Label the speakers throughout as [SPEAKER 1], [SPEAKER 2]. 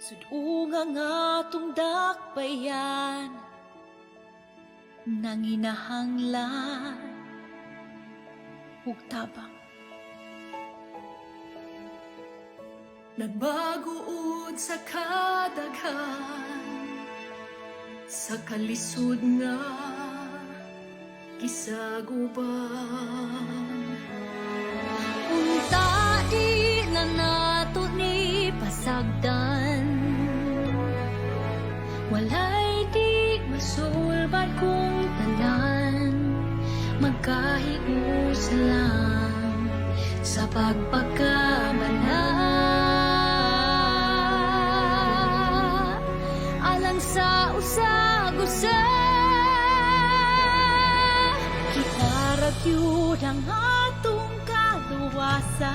[SPEAKER 1] Sudunga nga tong dakbayan nang inahanglan ug tabang. Nagbaguod sa kadaghan, sa kalisod nga gisaguban.
[SPEAKER 2] Unta di na nato ni pasagdan, walay di masulbad kung tanan, magkahigos lang sa pagpagkamala. Alang sa usag-usa,
[SPEAKER 1] Kita ragyud ang atong kaluwasan,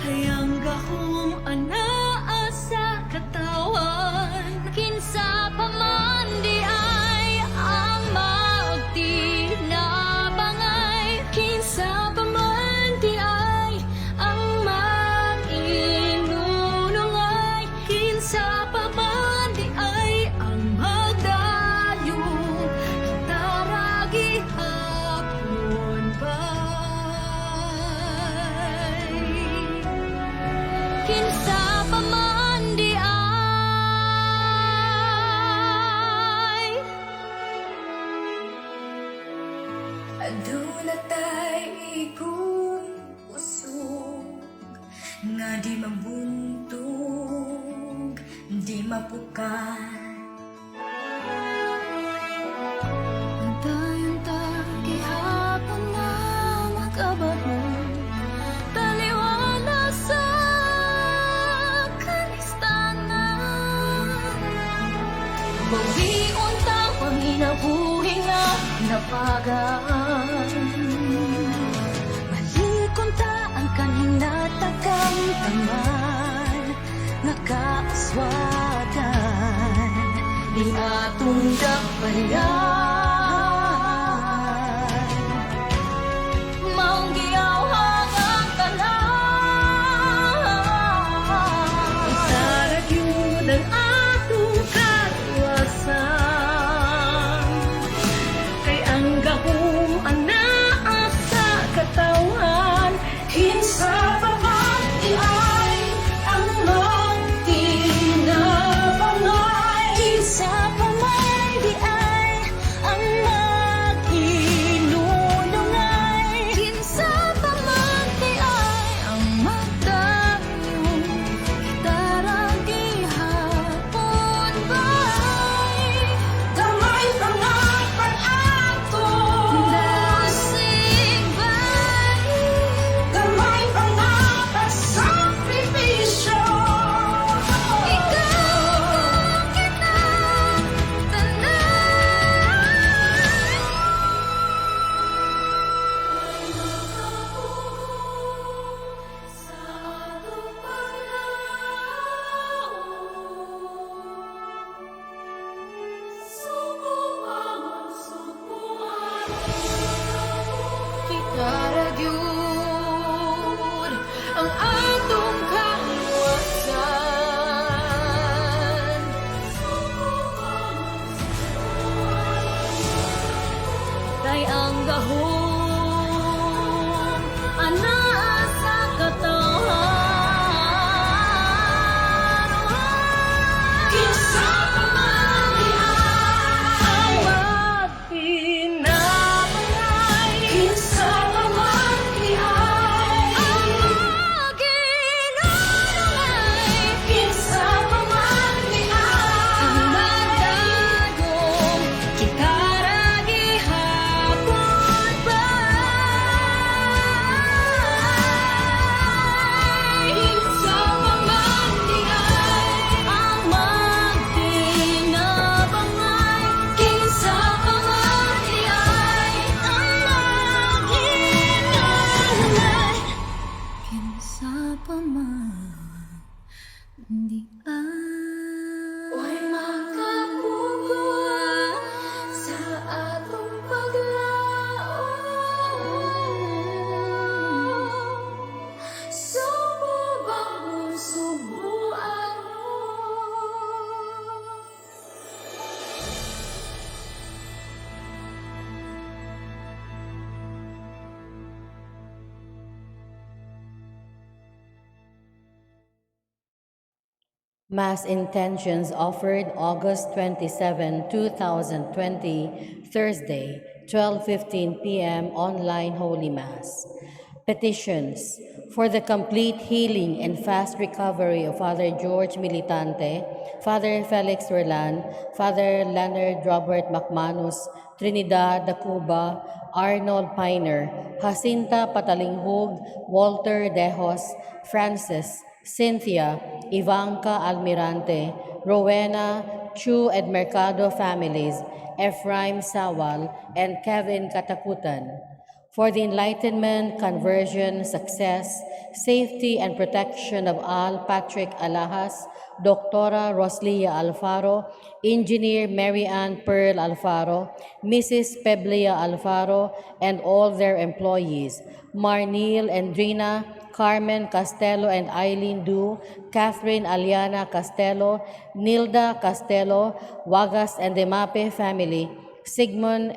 [SPEAKER 1] kayang gahom anaa sa katawan.
[SPEAKER 2] kinsa pa man di ay ang magtinabangay,
[SPEAKER 1] Kinsa pa man di ay ang mag-inulungay, kinsa pa man di ay ang magdayo, taragi hapon ba'y?
[SPEAKER 2] kinsa pa man di ay.
[SPEAKER 1] Aduna tay ikong usog nga di mabuntog, di mapukan. Antayon ta gihapon na mag-abot mo, taliwala sa kalistanan.
[SPEAKER 2] Bawion ta panginabuhi nga napagaan, malikon ta ang kaninatagang taman, nakaaswadan di atong dakbayan. Maong giyawhang ang tanan,
[SPEAKER 1] Saragyud ang atong kaluwasan, kay ang gahom anaa sa katawan. Kinsa pa man di ay ang magtinabangay,
[SPEAKER 2] kinsa pa man di ay ang mag-inulungay, kinsa pa man di ay ang magdayo, taragi hapon ba'y?
[SPEAKER 1] gamay pa nga pag-ato,
[SPEAKER 2] Lasing ba'y?
[SPEAKER 1] gamay pa nga pagsakripisyo.
[SPEAKER 2] Ikaw ang kinatanan.
[SPEAKER 1] Sa atong paglaom, subuan kita ragyud ang atong kaluwasan,
[SPEAKER 2] Kay ang gahom anaa sa katawan.
[SPEAKER 1] kinsa pa man di ay
[SPEAKER 2] Magtinabangay,
[SPEAKER 1] kinsa pa man di ay
[SPEAKER 2] ang mag-inulungay,
[SPEAKER 1] kinsa pa man di
[SPEAKER 2] ang
[SPEAKER 1] ay
[SPEAKER 2] magdagom, kitaragi hapon ba'y?
[SPEAKER 1] kinsa pa man di ay
[SPEAKER 2] Ang magtinabangay,
[SPEAKER 1] kinsa pa man di ay
[SPEAKER 2] ang mag-inulungay,
[SPEAKER 1] kinsa pa man di ay. Uy makapugot sa atong paglaom, sububang mong subo
[SPEAKER 3] Mass intentions offered August 27, 2020, Thursday, 12:15 p.m. online Holy Mass. Petitions for the complete healing and fast recovery of Father George Militante, Father Felix Verlan, Father Leonard Robert McManus, Trinidad da Cuba, Arnold Piner, Jacinta Patalinghug, Walter Dejos, Francis, Cynthia, Ivanka Almirante, Rowena, Chu and Mercado families, Ephraim Sawal, and Kevin Katakutan. For the enlightenment, conversion, success, safety, and protection of Al Patrick Alahas, Dr. Roslia Alfaro, Engineer Mary Ann Pearl Alfaro, Mrs. Peblia Alfaro, and all their employees, Marnil and Drina, Carmen Castelo and Eileen Du, Catherine Aliana Castelo, Nilda Castelo, Wagas and Demape family, Sigmund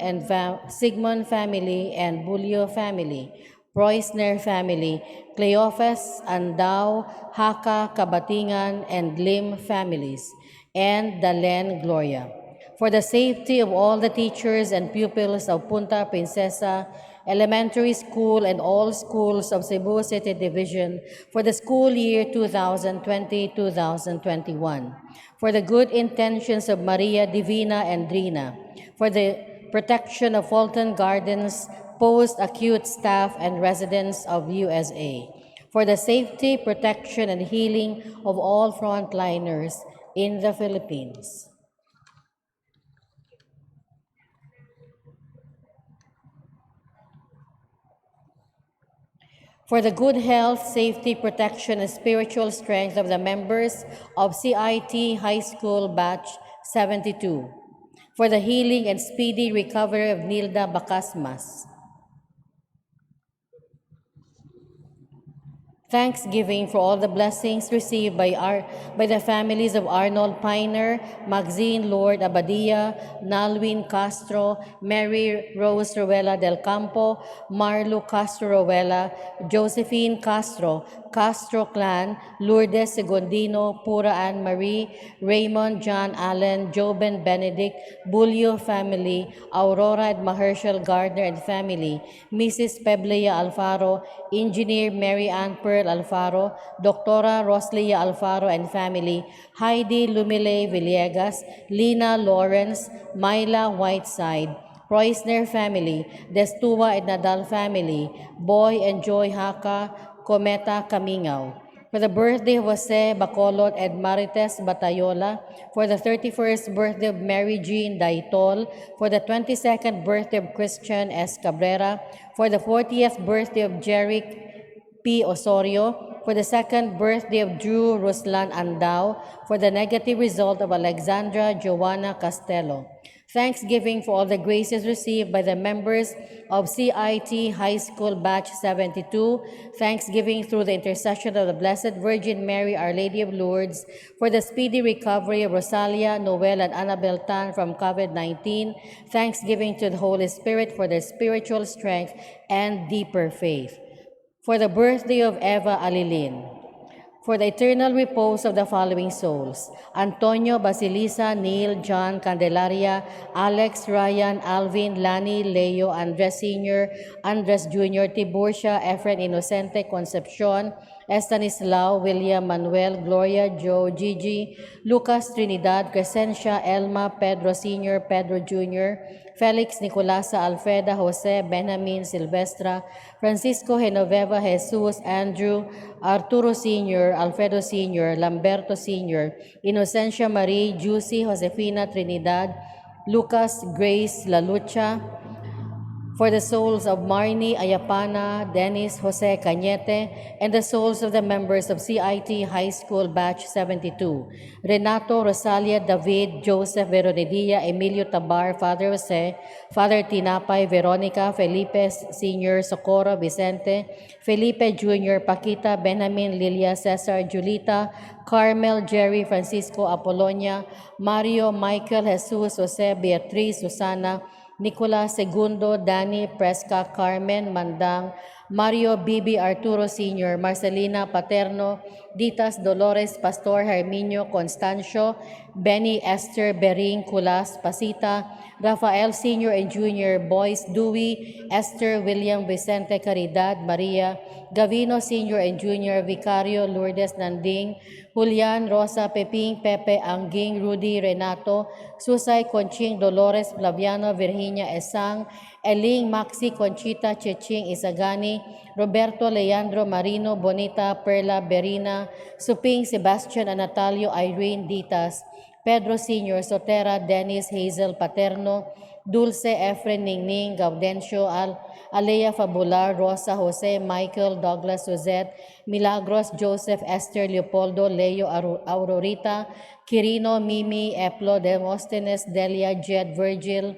[SPEAKER 3] family and Bulio family, Preussner family, Cleophas, Andao, Haka, Kabatingan, and Lim families, and Dalen Gloria. For the safety of all the teachers and pupils of Punta Princesa Elementary School and all schools of Cebu City Division for the school year 2020-2021. For the good intentions of Maria Divina and Drina. For the protection of Fulton Gardens post-acute staff and residents of USA. For the safety, protection, and healing of all frontliners in the Philippines. For the good health, safety, protection, and spiritual strength of the members of CIT High School Batch 72. For the healing and speedy recovery of Nilda Bacasmas. Thanksgiving for all the blessings received by the families of Arnold Piner, Maxine Lord Abadia, Nalwin Castro, Mary Rose Ruela del Campo, Marlo Castro Ruela, Josephine Castro, Castro Clan, Lourdes Segundino, Pura Ann Marie, Raymond John Allen, Joben Benedict, Bulio family, Aurora and Mahershal Gardner and family, Mrs. Peblia Alfaro, Engineer Mary Ann Pearl Alfaro, Dr. Roslia Alfaro and family, Heidi Lumile Villegas, Lina Lawrence, Myla Whiteside, Preussner family, Destua and Nadal family, Boy and Joy Haka, Cometa Kamingaw. For the birthday of Jose Bacolod and Marites Batayola, for the 31st birthday of Mary Jean Daitol, for the 22nd birthday of Christian S. Cabrera, for the 40th birthday of Jeric P. Osorio, for the second birthday of Drew Ruslan Andao, for the negative result of Alexandra Joanna Castello. Thanksgiving for all the graces received by the members of CIT High School Batch 72. Thanksgiving through the intercession of the Blessed Virgin Mary, Our Lady of Lourdes, for the speedy recovery of Rosalia, Noel, and Annabel Tan from COVID-19. Thanksgiving to the Holy Spirit for their spiritual strength and deeper faith. For the birthday of Eva Alilin. For the eternal repose of the following souls: Antonio Basilisa, Neil, John Candelaria, Alex, Ryan, Alvin, Lani, Leo, Andres Sr., Andres Jr., Tiburcia, Efren Inocente, Concepcion, Estanislao, William, Manuel, Gloria, Joe, Gigi, Lucas, Trinidad, Crescencia, Elma, Pedro Sr., Pedro Jr., Felix Nicolasa, Alfreda, Jose, Benjamin, Silvestra, Francisco Genoveva, Jesus, Andrew, Arturo Sr., Alfredo Sr., Lamberto Sr., Inocencia Marie, Juicy, Josefina Trinidad, Lucas, Grace, La Lucha, for the souls of Marnie Ayapana, Dennis Jose Cañete, and the souls of the members of CIT High School Batch 72, Renato, Rosalia, David, Joseph, Veronidia, Emilio Tabar, Father Jose, Father Tinapay, Veronica, Felipe Sr., Socorro, Vicente, Felipe Jr., Paquita, Benjamin, Lilia, Cesar, Julita, Carmel, Jerry, Francisco, Apolonia, Mario, Michael, Jesus, Jose, Beatriz, Susana, Nicolas Segundo, Danny, Presca, Carmen, Mandang, Mario Bibi Arturo Sr., Marcelina Paterno, Ditas Dolores Pastor Herminio Constancio, Benny Esther Bering Culas Pasita, Rafael Sr. and Jr., Boyce Dewey, Esther William Vicente Caridad Maria, Gavino Sr. and Jr., Vicario Lourdes Nanding, Julian Rosa Peping Pepe Angging Rudy Renato, Susay Conching Dolores Flaviano Virginia Esang, Eling Maxi Conchita Cheching Isagani, Roberto Leandro Marino Bonita Perla Berina, Suping Sebastian Anatalio Irene Ditas, Pedro Sr. Sotera Dennis Hazel Paterno, Dulce Efren Ningning Gaudencio Alea Fabular Rosa Jose Michael Douglas Suzette, Milagros Joseph Esther Leopoldo Leo Aurorita, Quirino Mimi Eplo Demosthenes Delia Jed Virgil,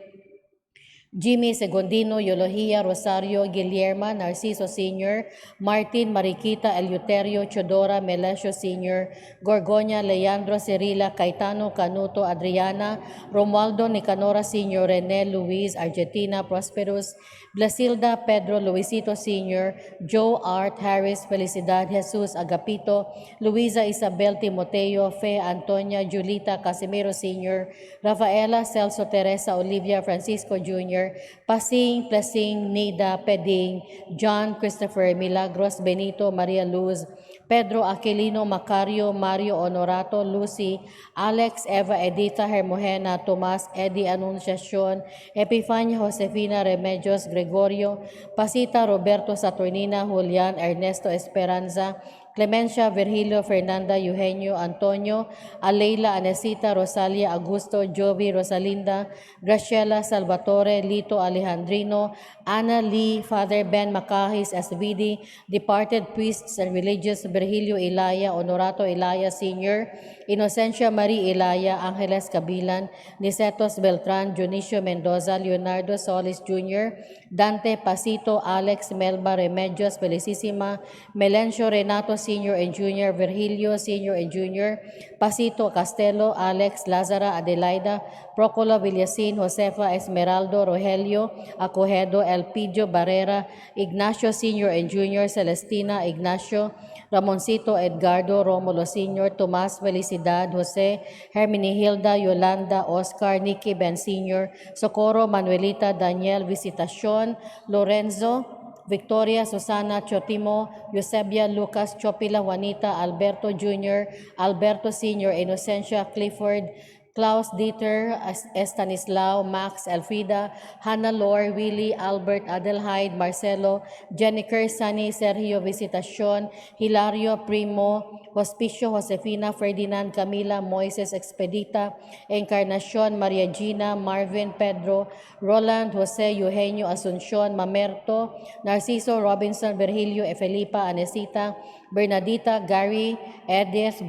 [SPEAKER 3] Jimmy Segundino, Yolohia, Rosario, Guillerma, Narciso Sr., Martin, Mariquita, Eleuterio, Chodora, Melesio Sr., Gorgonia, Leandro, Cirila, Caetano, Canuto, Adriana, Romualdo, Nicanora Sr., Rene, Luis, Argentina, Prosperous, Blasilda, Pedro, Luisito Sr., Joe Art, Harris, Felicidad, Jesus, Agapito, Luisa Isabel Timoteo, Fe, Antonia, Julita, Casimiro Sr., Rafaela, Celso, Teresa, Olivia, Francisco Jr., Pasing, Plasing, Nida, Peding, John, Christopher, Milagros, Benito, Maria Luz, Pedro Aquilino, Macario, Mario Honorato, Lucy, Alex, Eva, Edita, Hermogena, Tomas, Eddie Anunciacion, Epifania, Josefina, Remedios, Gregorio, Pasita, Roberto, Saturnina, Julian, Ernesto Esperanza, Clemencia, Virgilio, Fernanda, Eugenio, Antonio, Aleila, Anesita, Rosalia, Augusto, Jovi, Rosalinda, Graciela, Salvatore, Lito, Alejandrino, Anna Lee, Father Ben Macahis, SVD, departed priests and religious, Virgilio Ilaya, Honorato Ilaya Sr., Inocencia Marie Ilaya, Angeles Cabilan, Nicetos Beltran, Junicio Mendoza, Leonardo Solis Jr., Dante Pasito, Alex Melba Remedios, Felicissima, Melencio Renato Sr. and Jr., Virgilio Sr. and Jr., Pasito Castelo, Alex Lazara Adelaida, Procolo Villasin, Josefa Esmeraldo, Rogelio Acojedo, Elpidio Barrera, Ignacio Sr. and Jr., Celestina Ignacio, Ramoncito Edgardo, Romulo Sr., Tomas Felicidad, Jose, Hermenegilda, Yolanda, Oscar, Nicky Ben Sr., Socorro, Manuelita, Daniel, Visitacion, Lorenzo, Victoria, Susana, Chotimo, Eusebia, Lucas, Chopila, Juanita, Alberto Jr., Alberto Sr., Inocencia, Clifford, Klaus Dieter, Estanislao, Max, Elfrida, Hannah Lore, Willie, Albert, Adelheid, Marcelo, Jennifer, Sunny, Sergio, Visitacion, Hilario, Primo, Hospicio, Josefina, Ferdinand, Camila, Moises, Expedita, Encarnacion, Maria Gina, Marvin, Pedro, Roland, Jose, Eugenio, Asuncion, Mamerto, Narciso, Robinson, Virgilio, Felipa, Anesita, Bernadita, Gary, Edith,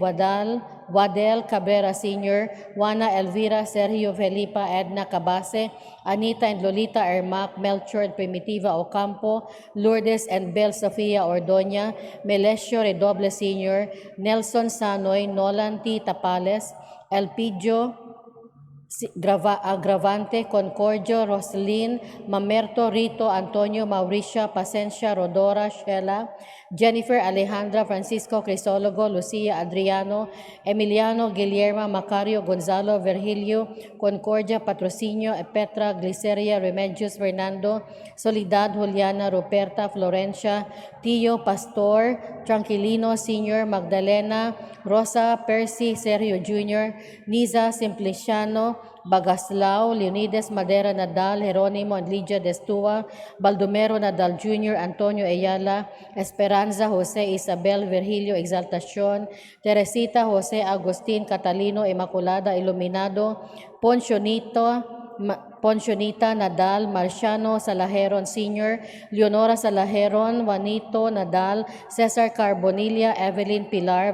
[SPEAKER 3] Wadel Cabrera Sr., Juana Elvira, Sergio Felipa, Edna Cabase, Anita and Lolita Ermac, Melchor and Primitiva Ocampo, Lourdes and Bel Sofia Ordoña, Melesio Redoble Sr., Nelson Sanoy, Nolan T. Tapales, Elpidio Agravante, Concordio, Roslyn, Mamerto, Rito, Antonio, Mauricia, Pacencia, Rodora, Shela, Jennifer, Alejandra, Francisco, Crisologo, Lucia, Adriano, Emiliano, Guillermo, Macario, Gonzalo, Virgilio, Concordia, Patrocinio, Petra, Gliceria, Remedios, Fernando, Soledad, Juliana, Ruperta, Florencia, Tio, Pastor, Tranquilino, Sr., Magdalena, Rosa, Percy, Sergio Jr., Niza, Simpliciano, Bagaslao, Leonidas Madera Nadal, Jeronimo and Lydia Destua, Baldomero Nadal Jr., Antonio Ayala, Esperanza, Jose Isabel, Virgilio Exaltacion, Teresita, Jose Agustin, Catalino, Immaculada, Iluminado, Poncionita Nadal, Marciano Salajeron Sr., Leonora Salajeron, Juanito Nadal, Cesar Carbonilla, Evelyn Pilar,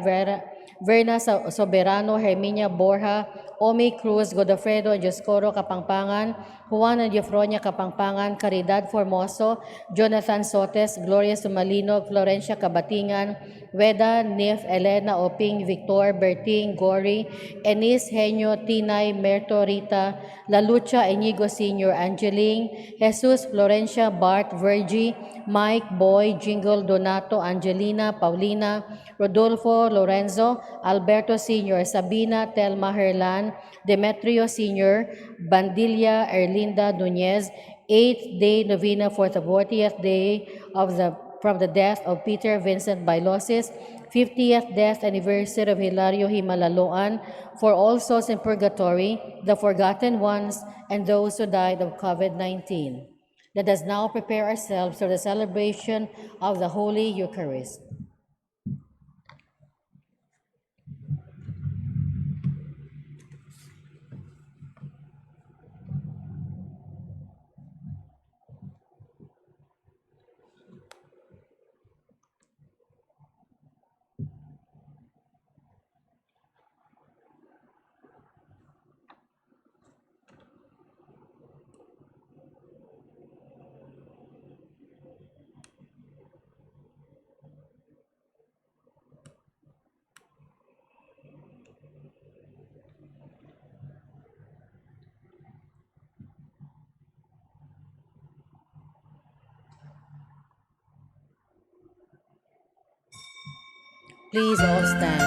[SPEAKER 3] Verna Soberano, Herminia Borja, Omi Cruz, Godofredo Dioscoro Kapangpangan, Juan Diofronia Kapangpangan, Caridad Formoso, Jonathan Sotes, Gloria Sumalinog, Florencia Kabatingan, Weda, Nif, Elena Oping, Victor, Berting, Gori, Enis, Henyo, Tinay, Merto, Rita, La Lucha, Inigo Sr., Angeline, Jesus, Florencia, Bart, Virgie, Mike, Boy, Jingle, Donato, Angelina, Paulina, Rodolfo, Lorenzo, Alberto Sr., Sabina, Telma Herlan, Demetrio Sr., Bandilla, Erlinda Nunez, 8th day novena for the 40th day from the death of Peter Vincent Bailosis, 50th death anniversary of Hilario Himalaloan, for all souls in purgatory, the forgotten ones, and those who died of COVID-19. Let us now prepare ourselves for the celebration of the Holy Eucharist. Please all stand.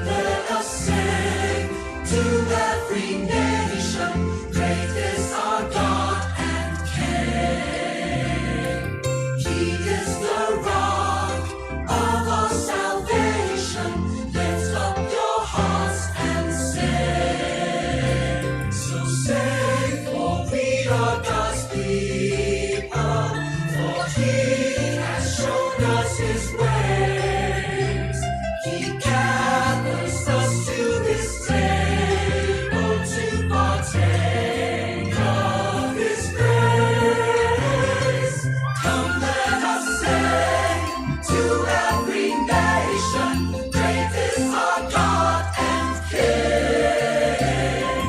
[SPEAKER 1] Let us sing to every nation, great is our God and King. He is the rock of our salvation. Lift up your hearts and sing. So sing, for we are God's people, for He has shown us His ways. He gathers us to His table to partake of His grace. Come, let us sing to every nation, great is our God and King.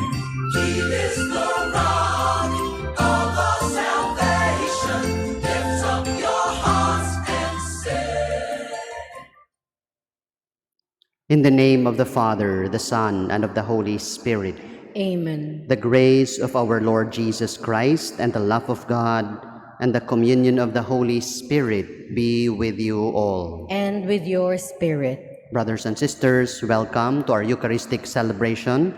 [SPEAKER 1] He is the rock of our salvation. Lift up your hearts and sing.
[SPEAKER 4] In the name of the Father, the Son, and of the Holy Spirit,
[SPEAKER 3] Amen.
[SPEAKER 4] the grace of our Lord Jesus Christ and the love of God and the communion of the Holy Spirit be with you all.
[SPEAKER 3] And with your spirit.
[SPEAKER 4] Brothers and sisters, welcome to our Eucharistic celebration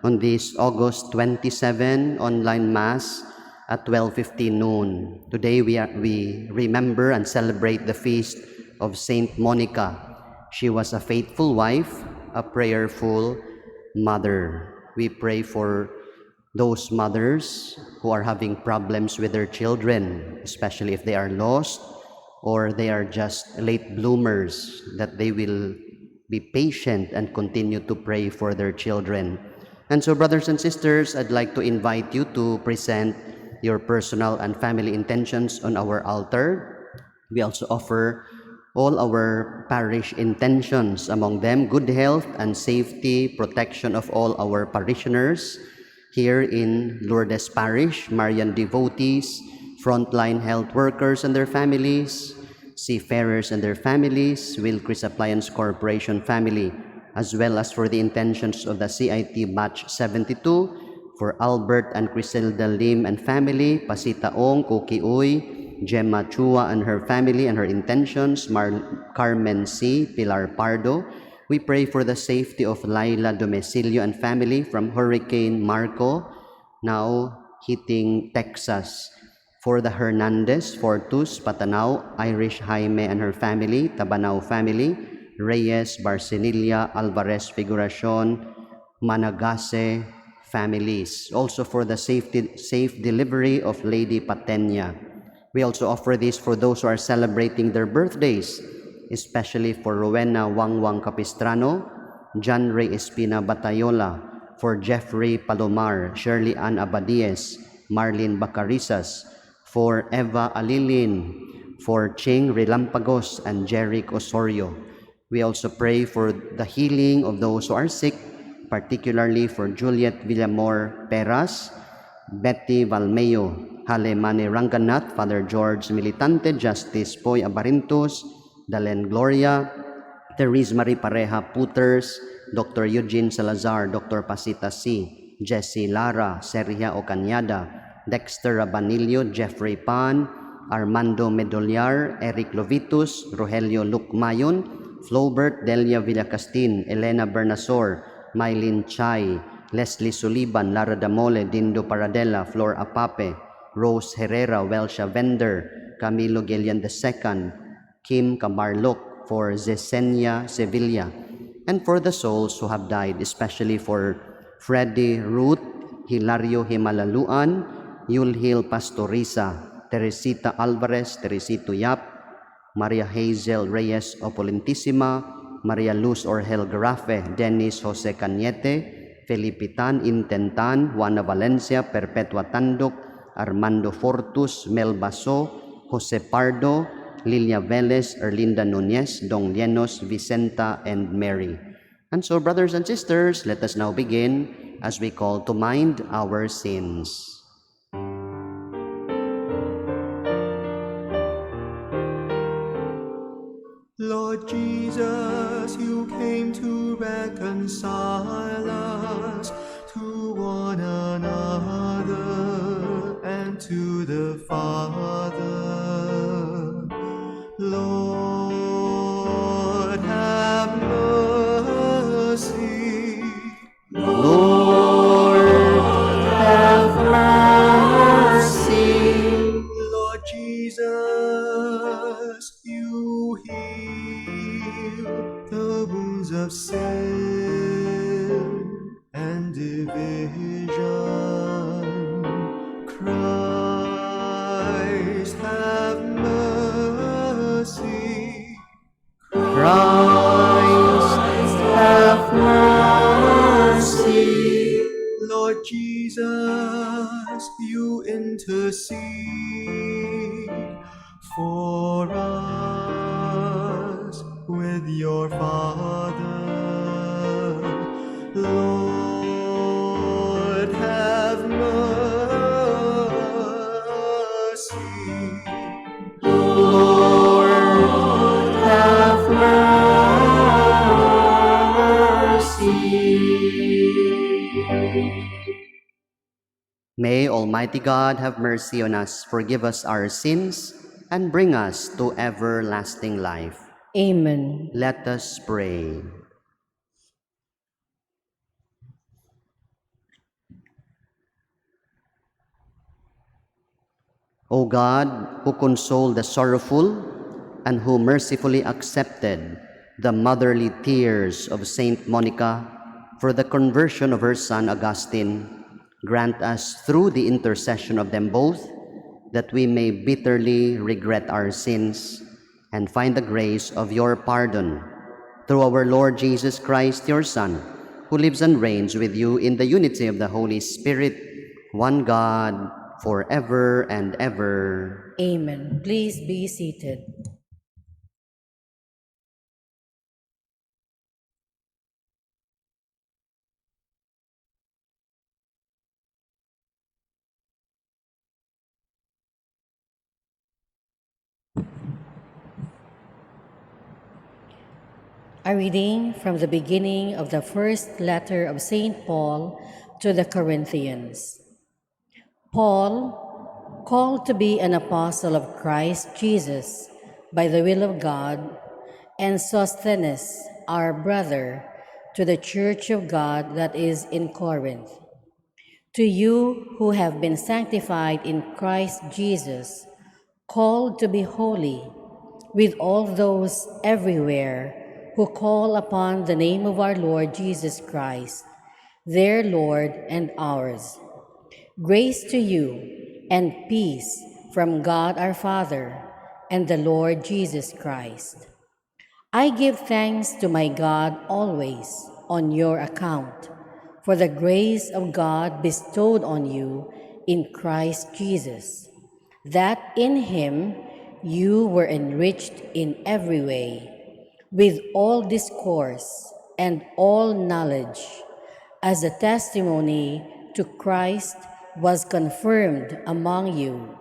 [SPEAKER 4] on this August 27 online Mass at 12:15 noon. Today we remember and celebrate the feast of Saint Monica. She was a faithful wife, a prayerful mother. We pray for those mothers who are having problems with their children, especially if they are lost or they are just late bloomers, that they will be patient and continue to pray for their children. And so, brothers and sisters, I'd like to invite you to present your personal and family intentions on our altar. We also offer all our parish intentions, among them good health and safety, protection of all our parishioners here in Lourdes Parish, Marian devotees, frontline health workers and their families, seafarers and their families, Wilkris Appliance Corporation family, as well as for the intentions of the CIT Batch 72, for Albert and Criselda Lim and family, Pasita Ong, Cookie Uy, Gemma Chua and her family and her intentions, Carmen C., Pilar Pardo. We pray for the safety of Laila Domecilio and family from Hurricane Marco, now hitting Texas. For the Hernandez, Fortus, Patanao, Irish Jaime and her family, Tabanao family, Reyes, Barcenilia, Alvarez, Figuracion, Managase families. Also for the safe delivery of Lady Patenya. We also offer this for those who are celebrating their birthdays, especially for Rowena Wangwang Capistrano, John Ray Espina Batayola, for Jeffrey Palomar, Shirley Ann Abadies, Marlene Bacarisas, for Eva Alilin, for Ching Relampagos and Jeric Osorio. We also pray for the healing of those who are sick, particularly for Juliet Villamor Peras, Betty Valmeo, Halemane Ranganath, Father George Militante, Justice Poy Abarintos, Dalen Gloria, Therese Marie Pareja Puters, Dr. Eugene Salazar, Dr. Pasita C., Jessie Lara, Sergia Ocañada, Dexter Rabanillo, Jeffrey Pan, Armando Medoliar, Eric Lovitus, Rogelio Lucmayon, Flaubert Delia Villacastin, Elena Bernasor, Mylene Chai, Leslie Suliban, Lara Damole, Dindo Paradela, Flor Apape, Rose Herrera, Welsha Vender, Camilo Gillian II, Kim Camarloc, for Zesenia Sevilla, and for the souls who have died, especially for Freddy Ruth, Hilario Himalaluan, Yulhil Pastoriza, Teresita Alvarez, Teresito Yap, Maria Hazel Reyes Opolentissima, Maria Luz Orgel Garafe, Dennis Jose Cañete, Felipitan Intentan, Juana Valencia, Perpetua Tanduk, Armando Fortus, Mel Baso, Jose Pardo, Lilia Velez, Erlinda Nunez, Dong Llenos, Vicenta, and Mary. And so, brothers and sisters, let us now begin as we call to mind our sins.
[SPEAKER 5] Lord Jesus, you came to reconcile us to one another and to the Father. Lord, have mercy.
[SPEAKER 4] Lord, have mercy.
[SPEAKER 5] Lord Jesus, you heal the wounds of sin and division. Christ, have mercy.
[SPEAKER 4] Christ, have mercy.
[SPEAKER 5] Lord Jesus, you intercede for us with your Father. Lord, have mercy.
[SPEAKER 4] Lord, have mercy. May Almighty God have mercy on us, forgive us our sins, and bring us to everlasting life.
[SPEAKER 3] Amen.
[SPEAKER 4] Let us pray. O God, who consoled the sorrowful and who mercifully accepted the motherly tears of Saint Monica for the conversion of her son Augustine, grant us through the intercession of them both that we may bitterly regret our sins and find the grace of your pardon. Through our Lord Jesus Christ, your Son, who lives and reigns with you in the unity of the Holy Spirit, one God, forever and ever.
[SPEAKER 3] Amen. Please be seated. A reading from the beginning of the first letter of St. Paul to the Corinthians. Paul, called to be an apostle of Christ Jesus by the will of God, and Sosthenes, our brother, to the church of God that is in Corinth. To you who have been sanctified in Christ Jesus, called to be holy, with all those everywhere who call upon the name of our Lord Jesus Christ, their Lord and ours. Grace to you and peace from God our Father and the Lord Jesus Christ. I give thanks to my God always on your account, for the grace of God bestowed on you in Christ Jesus, that in him you were enriched in every way, with all discourse and all knowledge, as the testimony to Christ was confirmed among you,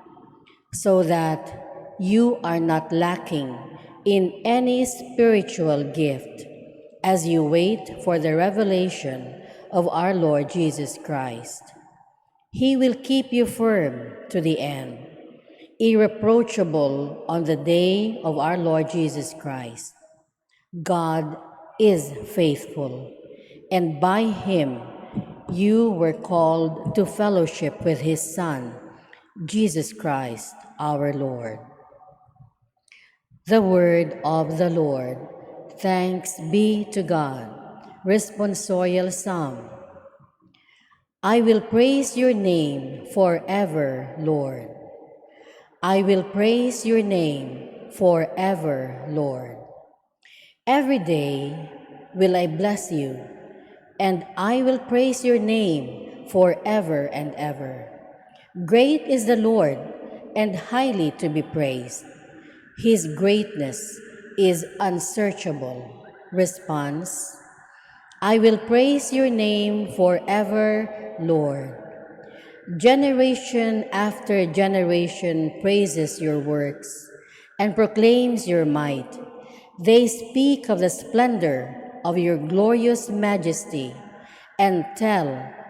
[SPEAKER 3] so that you are not lacking in any spiritual gift as you wait for the revelation of our Lord Jesus Christ. He will keep you firm to the end, irreproachable on the day of our Lord Jesus Christ. God is faithful, and by him you were called to fellowship with his Son, Jesus Christ our Lord. The word of the Lord. Thanks be to God. Responsorial Psalm. I will praise your name forever, Lord. I will praise your name forever, Lord. Every day will I bless you, and I will praise your name forever and ever. Great is the Lord, and highly to be praised. His greatness is unsearchable. Response: I will praise your name forever, Lord. Generation after generation praises your works and proclaims your might. They speak of the splendor of your glorious majesty and tell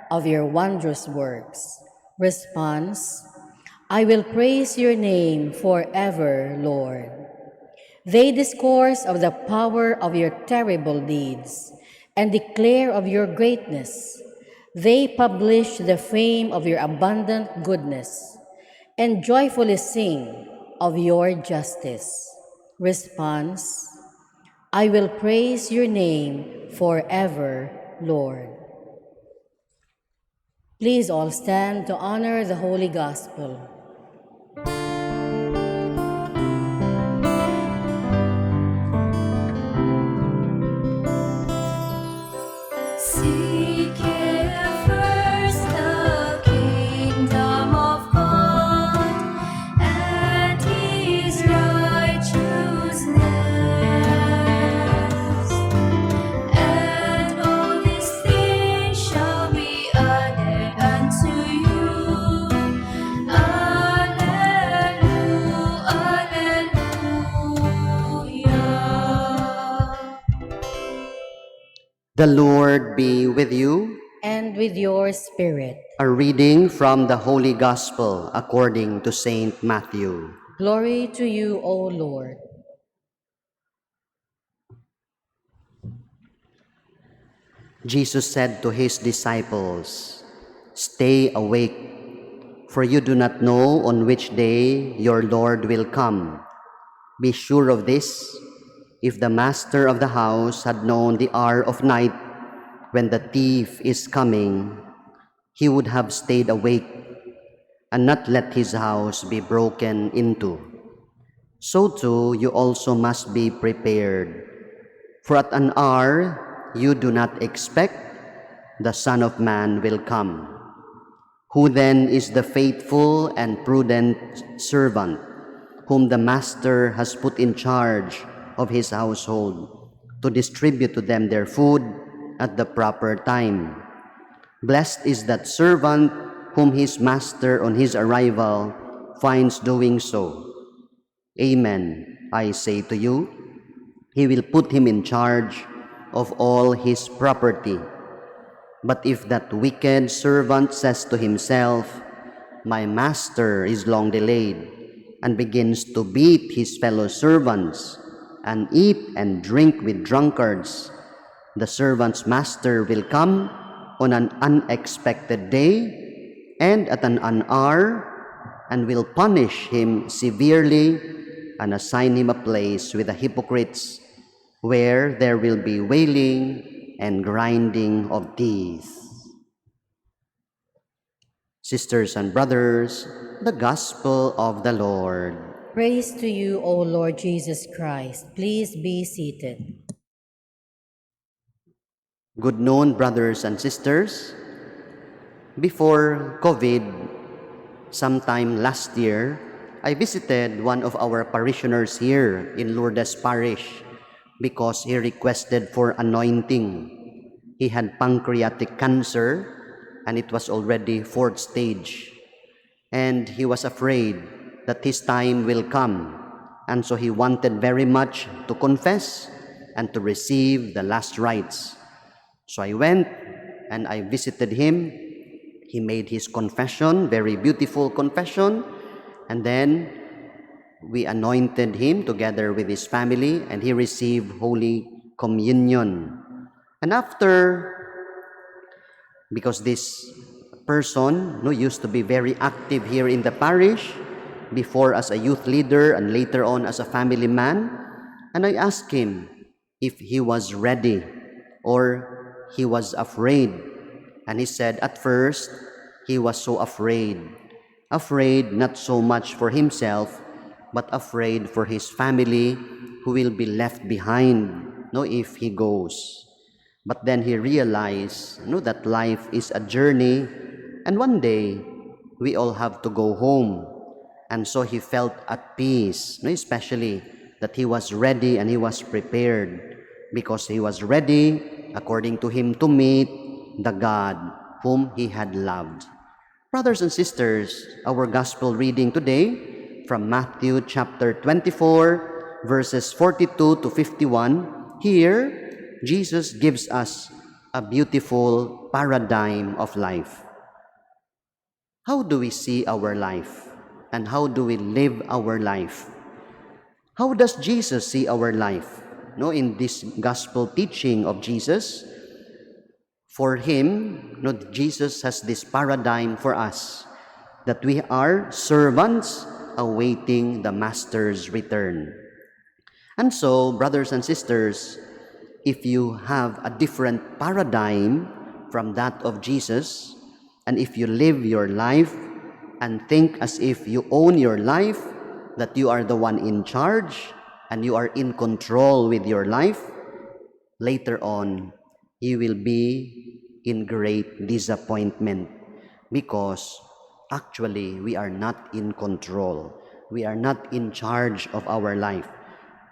[SPEAKER 3] of your wondrous works. Response: I will praise your name forever, Lord. They discourse of the power of your terrible deeds and declare of your greatness. They publish the fame of your abundant goodness and joyfully sing of your justice. Response: I will praise your name forever, Lord. Please all stand to honor the Holy Gospel.
[SPEAKER 2] Seek ye first the kingdom of God and his righteousness, and all these things shall be added unto you. Alleluia, alleluia.
[SPEAKER 4] The Lord be with you.
[SPEAKER 3] And with your spirit.
[SPEAKER 4] A reading from the Holy Gospel according to Saint Matthew.
[SPEAKER 3] Glory to you, O Lord.
[SPEAKER 4] Jesus said to his disciples, "Stay awake, for you do not know on which day your Lord will come. Be sure of this, if the master of the house had known the hour of night when the thief is coming, he would have stayed awake and not let his house be broken into. So too, you also must be prepared, for at an hour you do not expect, the Son of Man will come. Who then is the faithful and prudent servant whom the master has put in charge of his household to distribute to them their food at the proper time? Blessed is that servant whom his master on his arrival finds doing so. Amen, I say to you, he will put him in charge of all his property. But if that wicked servant says to himself, 'My master is long delayed,' and begins to beat his fellow servants and eat and drink with drunkards, the servant's master will come on an unexpected day and at an hour and will punish him severely and assign him a place with the hypocrites, where there will be wailing and grinding of teeth." Sisters and brothers, the Gospel of the Lord.
[SPEAKER 3] Praise to you, O Lord Jesus Christ. Please be seated.
[SPEAKER 4] Good noon, brothers and sisters. Before COVID, sometime last year, I visited one of our parishioners here in Lourdes Parish because he requested for anointing. He had pancreatic cancer and it was already 4th stage. And he was afraid that his time will come. And so he wanted very much to confess and to receive the last rites. So I went and I visited him. He made his confession, very beautiful confession. And then we anointed him together with his family and he received Holy Communion. And after, because this person used to be very active here in the parish, before as a youth leader and later on as a family man, and I asked him if he was ready or he was afraid. And he said at first he was so afraid not so much for himself, but afraid for his family who will be left behind if he goes. But then he realized that life is a journey and one day we all have to go home. And so he felt at peace, especially that he was ready and he was prepared because he was ready, according to him, to meet the God whom he had loved. Brothers and sisters, our gospel reading today from Matthew chapter 24, verses 42 to 51, here Jesus gives us a beautiful paradigm of life. How do we see our life? And how do we live our life? How does Jesus see our life? In this gospel teaching of Jesus, for him, Jesus has this paradigm for us that we are servants awaiting the master's return. And so, brothers and sisters, if you have a different paradigm from that of Jesus, and if you live your life and think as if you own your life, that you are the one in charge and you are in control with your life, later on, you will be in great disappointment because actually we are not in control. We are not in charge of our life.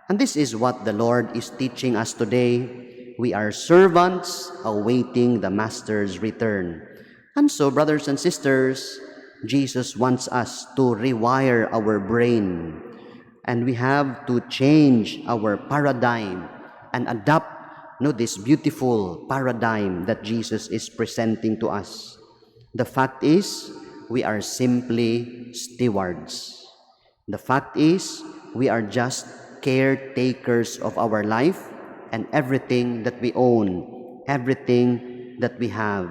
[SPEAKER 4] And this is what the Lord is teaching us today. We are servants awaiting the Master's return. And so, brothers and sisters, Jesus wants us to rewire our brain. And we have to change our paradigm and adapt this beautiful paradigm that Jesus is presenting to us. The fact is, we are simply stewards. The fact is, we are just caretakers of our life and everything that we own, everything that we have.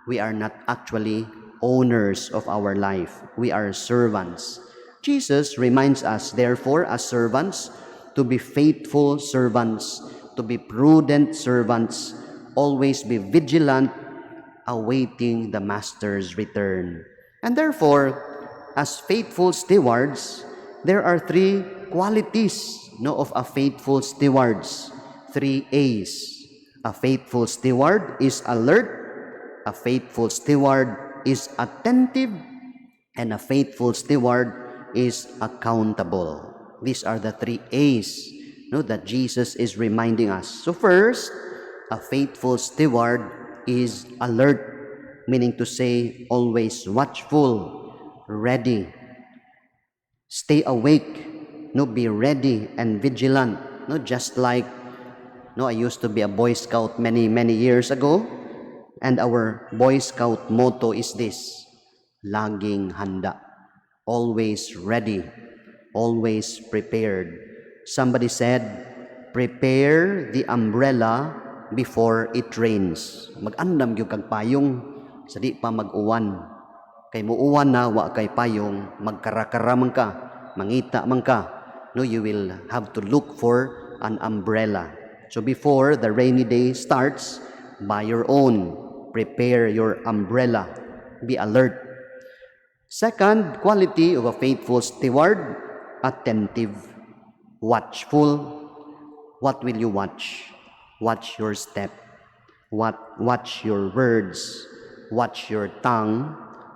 [SPEAKER 4] We are not actually owners of our life. We are servants. Jesus reminds us, therefore, as servants, to be faithful servants, to be prudent servants, always be vigilant, awaiting the Master's return. And therefore, as faithful stewards, there are 3 qualities of a faithful stewards. 3 A's. A faithful steward is alert, a faithful steward is attentive, and a faithful steward is accountable. These are the 3 A's that Jesus is reminding us. So first, a faithful steward is alert, meaning to say always watchful, ready. Stay awake, be ready and vigilant. Just like I used to be a Boy Scout many years ago, and our Boy Scout motto is this: laging handa, always ready, always prepared. Somebody said, prepare the umbrella before it rains. Mag-andam gyud kag payong sa di pa mag-uwan. Kay muuwan na wa kay payong, magkarakara man ka, mangita man ka. You will have to look for an umbrella. So before the rainy day starts, buy your own. Prepare your umbrella. Be alert. Second quality of a faithful steward, attentive, watchful. What will you watch? Watch your step. Watch your words. Watch your tongue.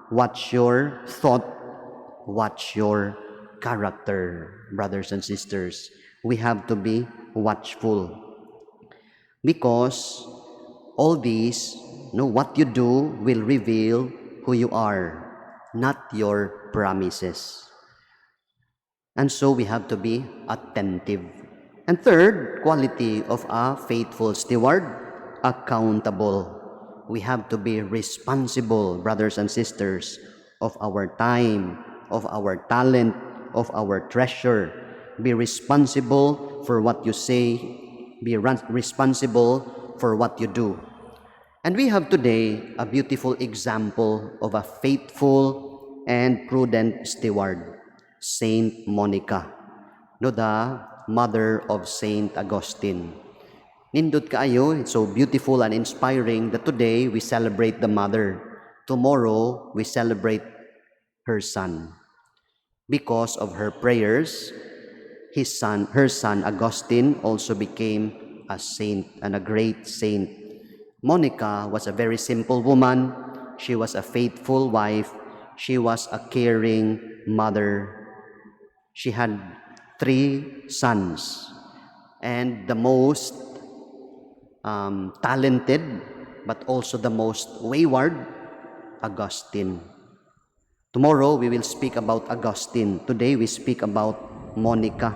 [SPEAKER 4] Watch your thought. Watch your character, brothers and sisters. We have to be watchful because all these, what you do will reveal who you are, not your promises. And so we have to be attentive. And third quality of a faithful steward, accountable. We have to be responsible, brothers and sisters, of our time, of our talent, of our treasure. Be responsible for what you say. Be responsible for what you do. And we have today a beautiful example of a faithful and prudent steward, Saint Monica, the mother of Saint Augustine. Nindot kaayo, it's so beautiful and inspiring that today we celebrate the mother. Tomorrow we celebrate her son. Because of her prayers, her son Augustine also became a saint and a great saint. Monica was a very simple woman. She was a faithful wife. She was a caring mother. She had 3 sons, and the most talented but also the most wayward, Augustine. Tomorrow we will speak about Augustine. Today we speak about Monica.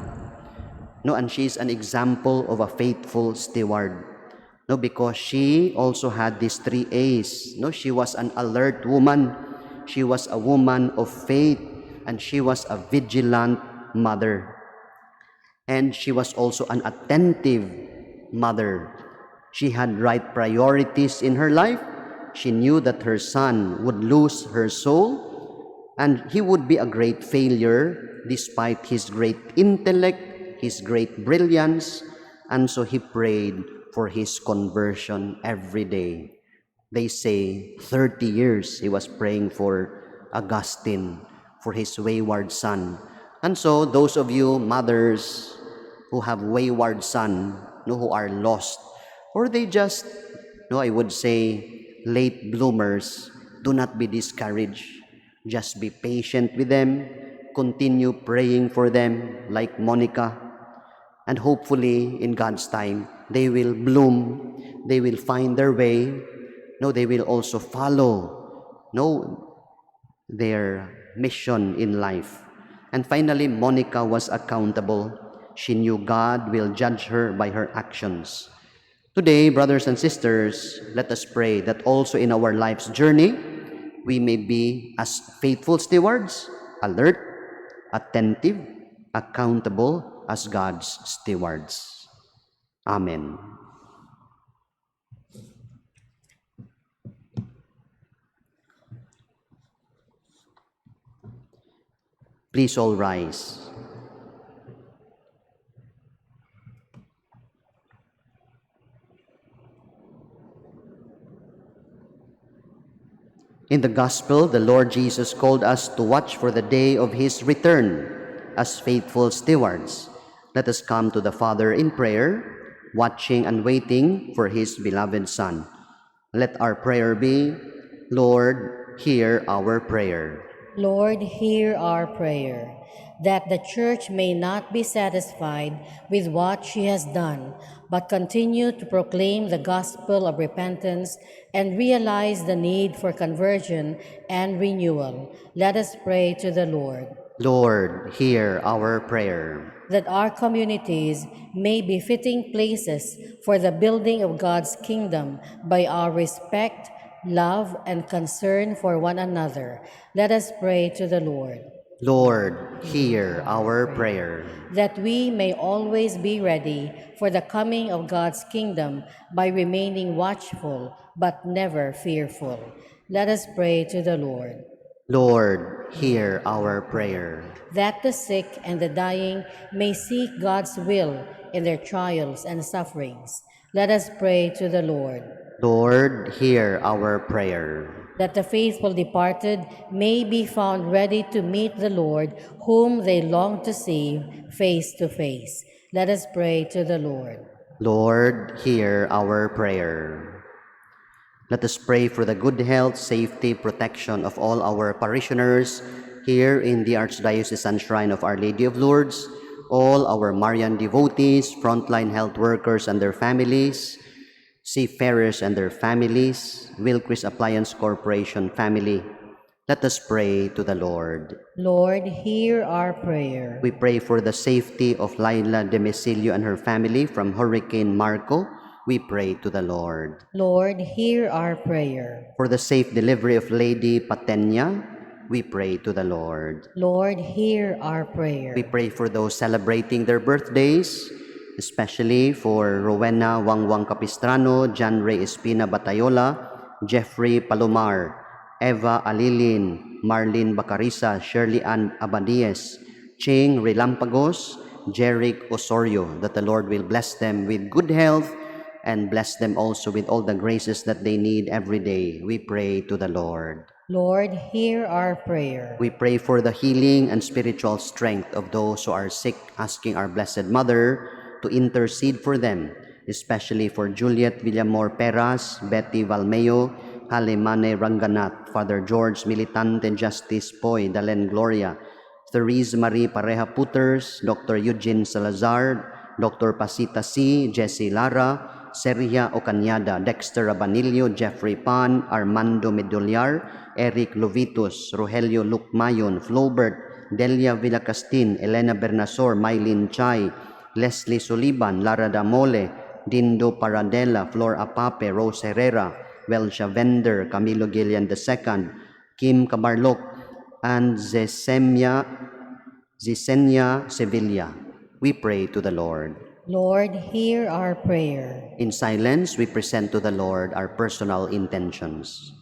[SPEAKER 4] And she is an example of a faithful steward. Because she also had these 3 A's. She was an alert woman. She was a woman of faith, and she was a vigilant mother. And she was also an attentive mother. She had right priorities in her life. She knew that her son would lose her soul, and he would be a great failure despite his great intellect, his great brilliance, and so he prayed for his conversion every day. They say 30 years he was praying for Augustine, for his wayward son. And so those of you mothers who have wayward son, who are lost, or they just, I would say, late bloomers, do not be discouraged. Just be patient with them. Continue praying for them like Monica. And hopefully, in God's time, they will bloom. They will find their way. They will also follow their mission in life. And finally, Monica was accountable. She knew God will judge her by her actions. Today, brothers and sisters, let us pray that also in our life's journey, we may be as faithful stewards, alert, attentive, accountable as God's stewards. Amen. Please all rise. In the Gospel, the Lord Jesus called us to watch for the day of His return as faithful stewards. Let us come to the Father in prayer, watching and waiting for His beloved Son. Let our prayer be, Lord, hear our prayer.
[SPEAKER 3] Lord, hear our prayer, that the Church may not be satisfied with what she has done, but continue to proclaim the gospel of repentance and realize the need for conversion and renewal. Let us pray to the Lord.
[SPEAKER 4] Lord, hear our prayer.
[SPEAKER 3] That our communities may be fitting places for the building of God's kingdom by our respect, love, and concern for one another. Let us pray to the Lord.
[SPEAKER 4] Lord, hear our prayer.
[SPEAKER 3] That we may always be ready for the coming of God's kingdom by remaining watchful but never fearful. Let us pray to the Lord.
[SPEAKER 4] Lord, hear our prayer.
[SPEAKER 3] That the sick and the dying may seek God's will in their trials and sufferings. Let us pray to the Lord.
[SPEAKER 4] Lord, hear our prayer.
[SPEAKER 3] That the faithful departed may be found ready to meet the Lord, whom they long to see face to face. Let us pray to the Lord.
[SPEAKER 4] Lord, hear our prayer. Let us pray for the good health, safety, protection of all our parishioners here in the Archdiocesan Shrine of Our Lady of Lourdes, all our Marian devotees, frontline health workers and their families, seafarers and their families, Wilkris Appliance Corporation family. Let us pray to the Lord.
[SPEAKER 3] Lord, hear our prayer.
[SPEAKER 4] We pray for the safety of Laila Demesilio and her family from Hurricane Marco. We pray to the Lord.
[SPEAKER 3] Lord, hear our prayer.
[SPEAKER 4] For the safe delivery of Lady Patenya, we pray to the Lord.
[SPEAKER 3] Lord, hear our prayer.
[SPEAKER 4] We pray for those celebrating their birthdays, especially for Rowena Wangwang Capistrano, John Ray Espina Batayola, Jeffrey Palomar, Eva Alilin, Marlene Bacarisa, Shirley Ann Abadies, Ching Relampagos, Jeric Osorio, that the Lord will bless them with good health and bless them also with all the graces that they need every day. We pray to the Lord.
[SPEAKER 3] Lord, hear our prayer.
[SPEAKER 4] We pray for the healing and spiritual strength of those who are sick, asking our Blessed Mother to intercede for them, especially for Juliet Villamor Peras, Betty Valmeo, Halimane Ranganat, Father George Militante Justice Poy, Dalen Gloria, Therese Marie Pareja Putters, Dr. Eugene Salazar, Dr. Pasita C., Jessie Lara, Sergia Ocañada, Dexter Rabanillo, Jeffrey Pan, Armando Meduliar, Eric Lovitus, Rogelio Lucmayon, Flaubert, Delia Villacastin, Elena Bernasor, Mylene Chai, Leslie Soliban, Lara Damole, Dindo Paradela, Flor Apape, Rose Herrera, Welcha Vender, Camilo Gillian II, Kim Cabarlok, and Zesenia Sevilla. We pray to the Lord.
[SPEAKER 3] Lord, hear our prayer.
[SPEAKER 4] In silence, we present to the Lord our personal intentions.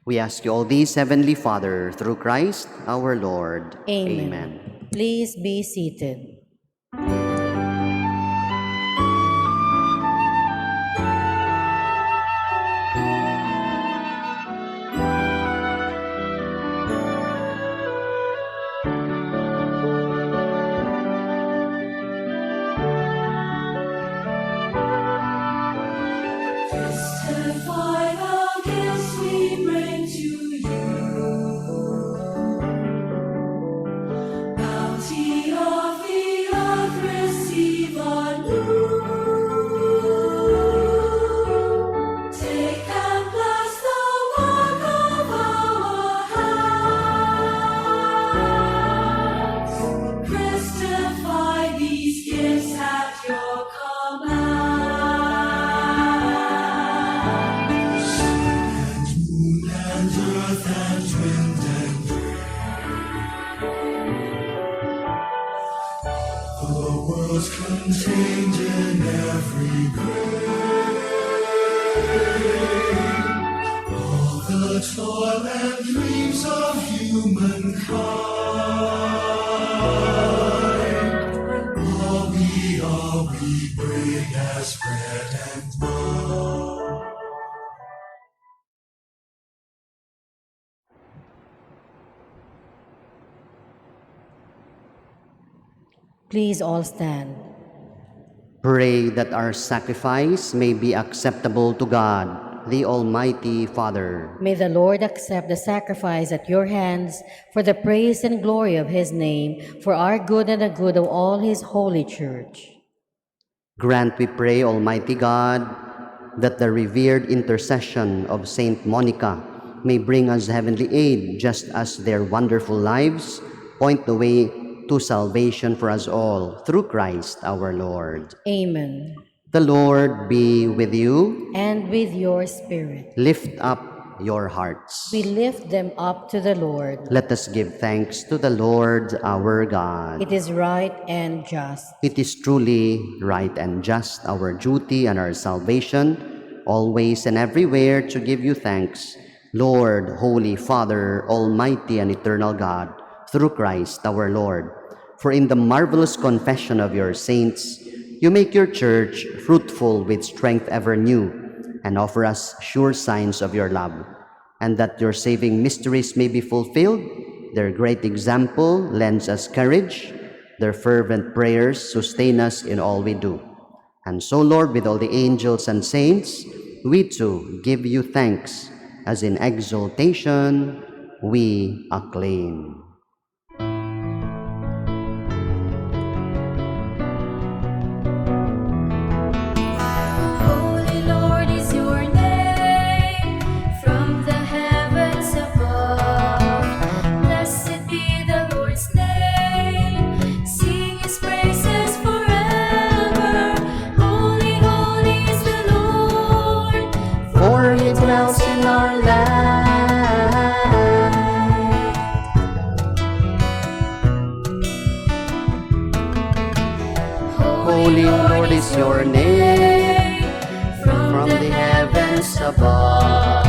[SPEAKER 4] We ask you all these, Heavenly Father, through Christ our Lord.
[SPEAKER 3] Amen. Please be seated.
[SPEAKER 1] Testify the gifts we bring to you. Bounty of the earth receive anew. Take and bless the work of our hands. Christify these gifts at your command. Earth and wind and the world's contained in every grain. All the toil and dreams of humankind. All we bring as bread and blood.
[SPEAKER 3] Please all stand.
[SPEAKER 4] Pray that our sacrifice may be acceptable to God, the Almighty Father.
[SPEAKER 3] May the Lord accept the sacrifice at your hands for the praise and glory of his name, for our good and the good of all his holy church.
[SPEAKER 4] Grant, we pray, Almighty God, that the revered intercession of Saint Monica may bring us heavenly aid, just as their wonderful lives point the way to salvation for us all, through Christ our Lord.
[SPEAKER 3] Amen.
[SPEAKER 4] The Lord be with you.
[SPEAKER 3] And with your spirit.
[SPEAKER 4] Lift up your hearts.
[SPEAKER 3] We lift them up to the Lord.
[SPEAKER 4] Let us give thanks to the Lord our God.
[SPEAKER 3] It is right and just.
[SPEAKER 4] It is truly right and just, our duty and our salvation, always and everywhere to give you thanks, Lord, Holy Father, Almighty and Eternal God, through Christ our Lord. For in the marvelous confession of your saints, you make your church fruitful with strength ever new, and offer us sure signs of your love, and that your saving mysteries may be fulfilled. Their great example lends us courage, their fervent prayers sustain us in all we do. And so, Lord, with all the angels and saints, we too give you thanks, as in exaltation we acclaim.
[SPEAKER 2] Holy Lord is your name, from the heavens above. Blessed be the Lord's name, sing his praises forever. Holy, holy is the Lord,
[SPEAKER 4] For he dwells in our land. Holy Lord is your name, from the heavens above.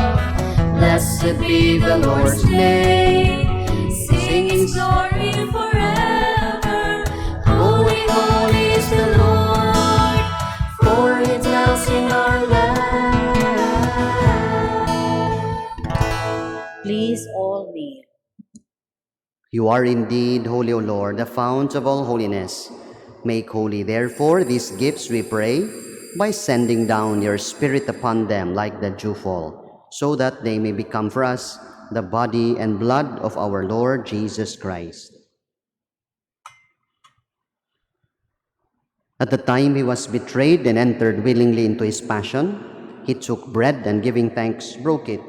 [SPEAKER 4] Blessed be the Lord's name,
[SPEAKER 2] sing his glory forever.
[SPEAKER 4] Holy, holy is the Lord, for he dwells in our land.
[SPEAKER 3] Please all kneel.
[SPEAKER 4] You are indeed holy, O Lord, the fount of all holiness. Make holy, therefore, these gifts, we pray, by sending down your Spirit upon them like the dewfall, so that they may become for us the body and blood of our Lord Jesus Christ. At the time he was betrayed and entered willingly into his passion, he took bread and giving thanks, broke it.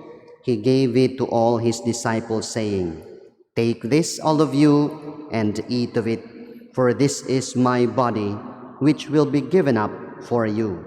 [SPEAKER 4] He gave it to all his disciples, saying, "Take this, all of you, and eat of it, for this is my body, which will be given up for you."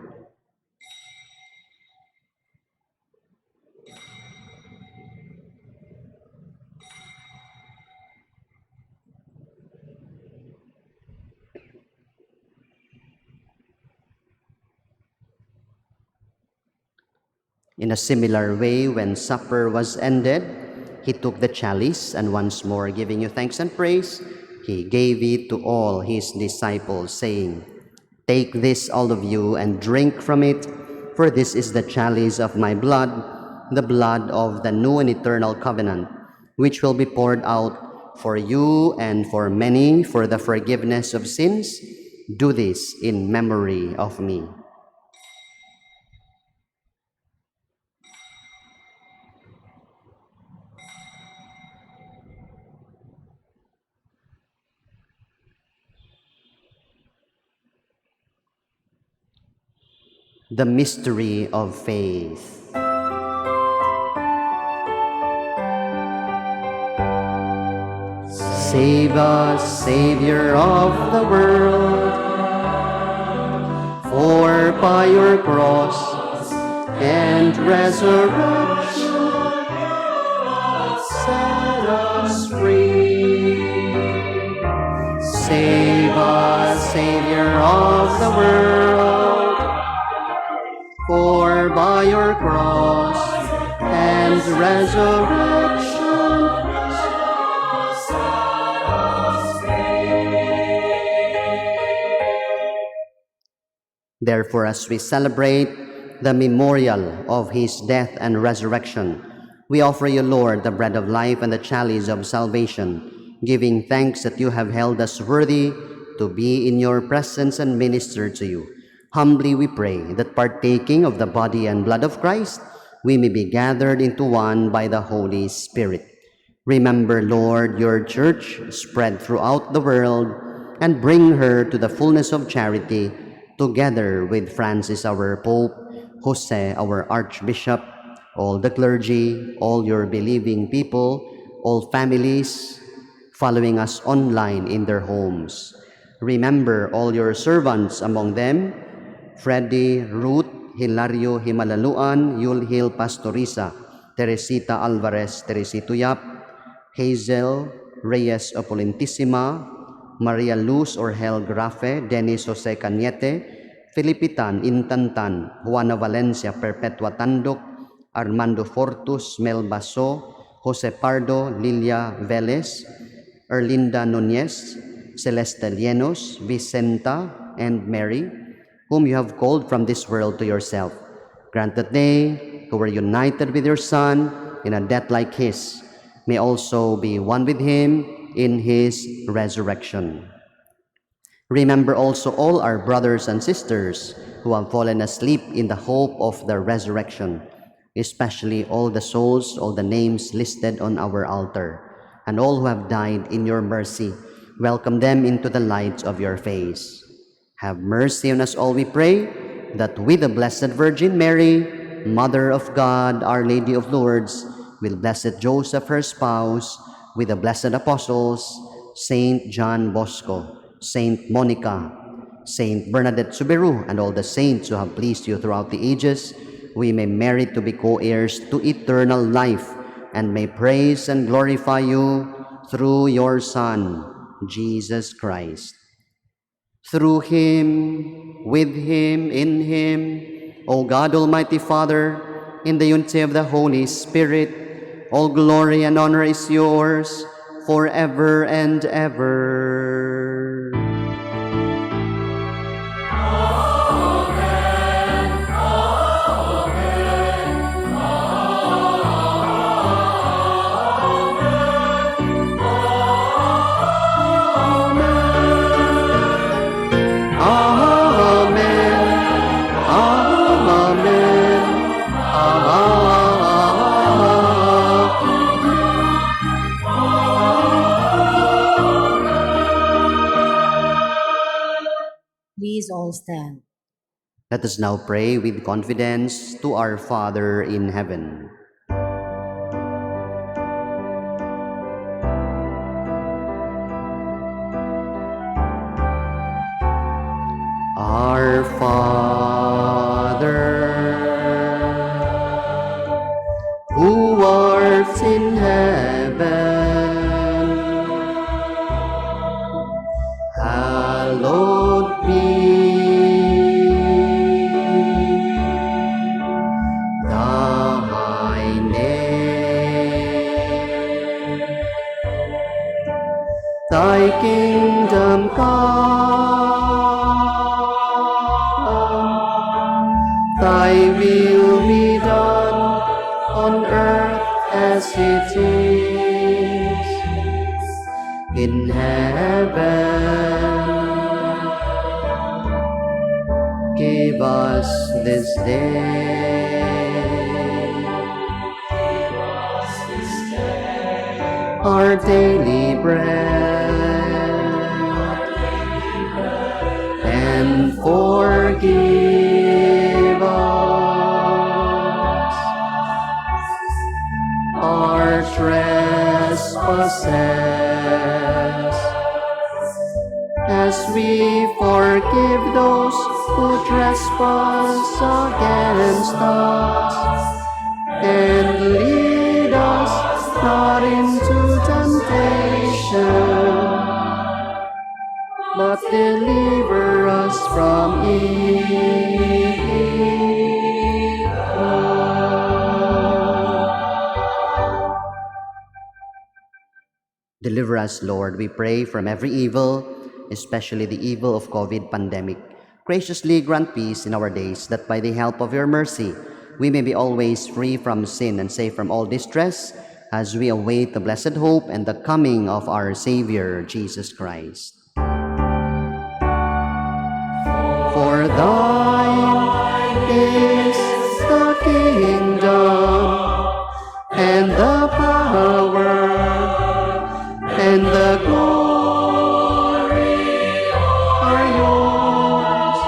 [SPEAKER 4] In a similar way, when supper was ended, he took the chalice, and once more giving you thanks and praise, he gave it to all his disciples, saying, "Take this, all of you, and drink from it, for this is the chalice of my blood, the blood of the new and eternal covenant, which will be poured out for you and for many for the forgiveness of sins. Do this in memory of me." The mystery of faith. Save us, Savior of the world, for by your cross and resurrection set us free. Save us, Savior of the world, for by your cross and resurrection Therefore, as we celebrate the memorial of his death and resurrection, we offer you, Lord, the bread of life and the chalice of salvation, giving thanks that you have held us worthy to be in your presence and minister to you. Humbly we pray that partaking of the body and blood of Christ, we may be gathered into one by the Holy Spirit. Remember, Lord, your church spread throughout the world, and bring her to the fullness of charity, together with Francis our Pope, Jose our Archbishop, all the clergy, all your believing people, all families following us online in their homes. Remember all your servants, among them Freddy, Ruth, Hilario Himalaluan, Yulhil Pastoriza, Teresita Alvarez, Teresito Yap, Hazel Reyes Opolentissima, Maria Luz Orgel Grafe, Dennis Jose Cañete, Filipitan Intantan, Juana Valencia Perpetua Tandok, Armando Fortus, Mel Baso, Jose Pardo, Lilia Velez, Erlinda Nunez, Celeste Lienos, Vicenta, and Mary, whom you have called from this world to yourself. Grant that they, who were united with your Son in a death like his, may also be one with him in his resurrection. Remember also all our brothers and sisters who have fallen asleep in the hope of the resurrection, especially all the souls, all the names listed on our altar, and all who have died in your mercy. Welcome them into the light of your face. Have mercy on us all, we pray, that with the Blessed Virgin Mary, Mother of God, Our Lady of Lourdes, with Blessed Joseph, her spouse, with the blessed apostles, Saint John Bosco, Saint Monica, Saint Bernadette Suberu, and all the saints who have pleased you throughout the ages, we may merit to be co-heirs to eternal life, and may praise and glorify you through your Son, Jesus Christ. Through him, with him, in him, O God, Almighty Father, in the unity of the Holy Spirit, all glory and honor is yours forever and ever.
[SPEAKER 3] Please all stand.
[SPEAKER 4] Let us now pray with confidence to our Father in heaven. Our Father, who art in heaven, hallowed be thy name. Thy kingdom come, thy will be done on earth as it is in heaven. Give us this day our daily bread, and forgive us our trespasses, as we forgive those who trespass against us. And lead us not into temptation, but deliver us from evil. Deliver us, Lord, we pray, from every evil, especially the evil of COVID pandemic. Graciously grant peace in our days, that by the help of your mercy, we may be always free from sin and safe from all distress, as we await the blessed hope and the coming of our Savior, Jesus Christ. For thine is the kingdom, and the power, and the glory are yours.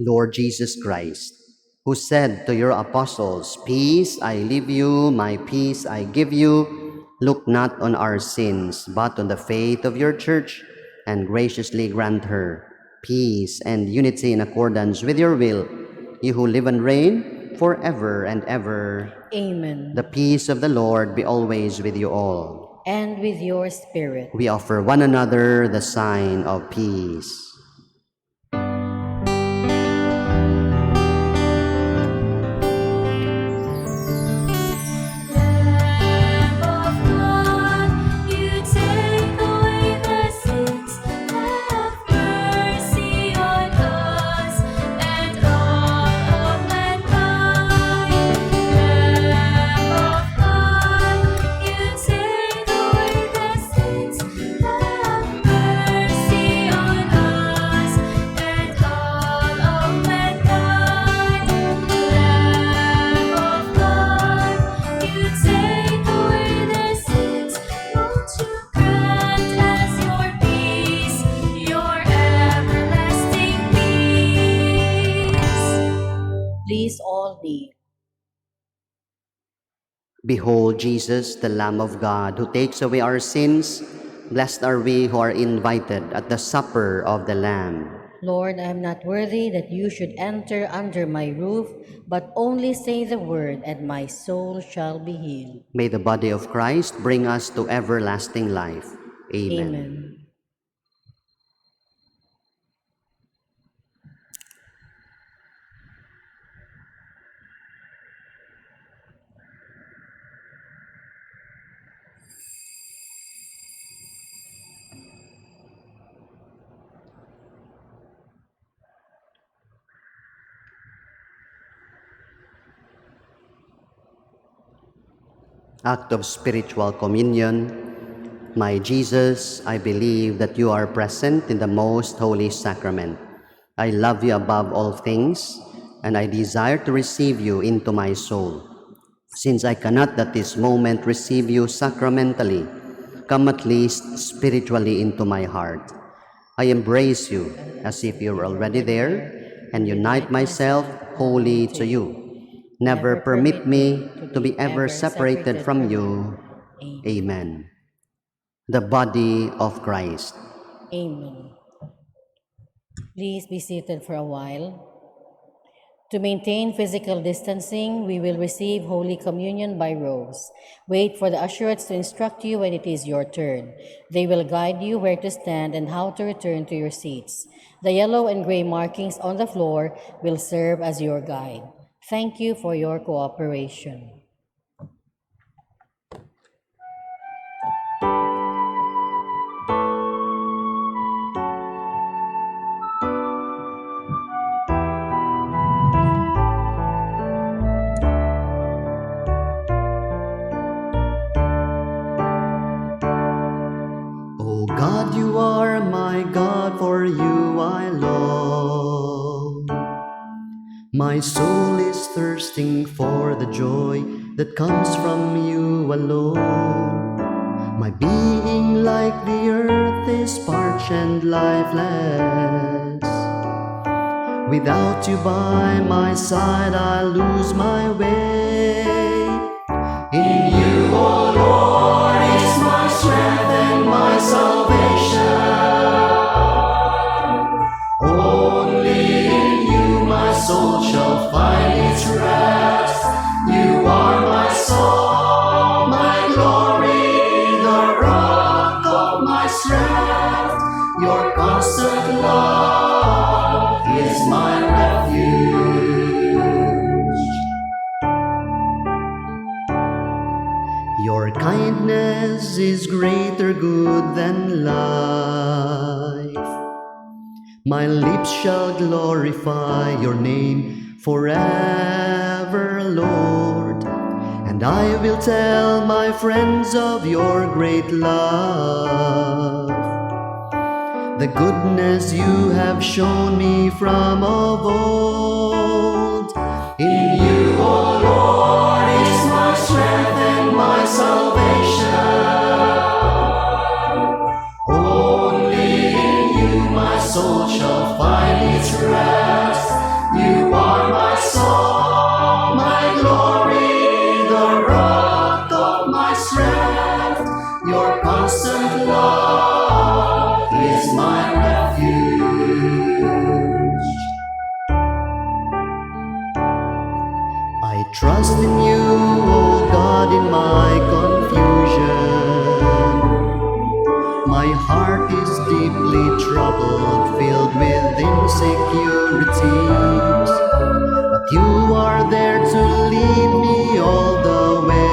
[SPEAKER 4] Lord Jesus Christ, who said to your apostles, "Peace I leave you, my peace I give you," look not on our sins, but on the faith of your church, and graciously grant her peace and unity in accordance with your will, you who live and reign forever and ever.
[SPEAKER 3] Amen.
[SPEAKER 4] The peace of the Lord be always with you all.
[SPEAKER 3] And with your spirit.
[SPEAKER 4] We offer one another the sign of peace.
[SPEAKER 2] Lamb of God, you take away the sins.
[SPEAKER 4] Behold Jesus, the Lamb of God, who takes away our sins. Blessed are we who are invited at the supper of the Lamb.
[SPEAKER 3] Lord, I am not worthy that you should enter under my roof, but only say the word, and my soul shall be healed.
[SPEAKER 4] May the body of Christ bring us to everlasting life. Amen.
[SPEAKER 3] Amen.
[SPEAKER 4] Act of spiritual communion. My Jesus, I believe that you are present in the most holy sacrament. I love you above all things, and I desire to receive you into my soul. Since I cannot at this moment receive you sacramentally, come at least spiritually into my heart. I embrace you as if you were already there, and unite myself wholly to you. Never permit me to be ever separated from you. Amen. The body of Christ.
[SPEAKER 3] Amen. Please be seated for a while. To maintain physical distancing, we will receive Holy Communion by rows. Wait for the ushers to instruct you when it is your turn. They will guide you where to stand and how to return to your seats. The yellow and gray markings on the floor will serve as your guide. Thank you for your cooperation.
[SPEAKER 4] O God, you are my God, for you I long. My soul is thirsting for the joy that comes from you alone. My being like the earth is parched and lifeless. Without you by my side, I lose my way. In you, O Lord, is my strength and my salvation. Only in you my soul shall find its rest. You are my song, my glory, the rock of my strength. Your constant love is my refuge. Your kindness is greater good than life. My lips shall glorify your name forever, Lord. And I will tell my friends of your great love, the goodness you have shown me from of old. In you, O Lord, is my strength and my salvation. Only in you my soul shall find its rest. You are my song, my glory, the rock of my strength. Your constant love is my refuge. I trust in you, O God, in my confusion. My heart is deeply troubled, filled with insecurities. But you are there to lead me all the way.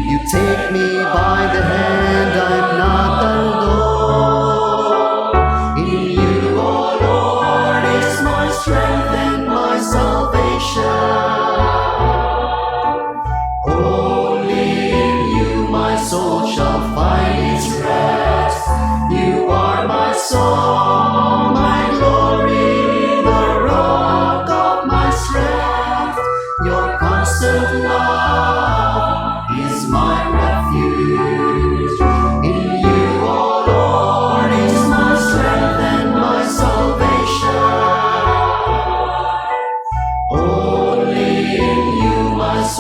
[SPEAKER 4] You take me by the hand, I'm not alone. In you, O Lord, is my strength and my salvation. Only in you my soul shall find its rest. You are my song, my glory, the rock of my strength. Your constant love is my refuge.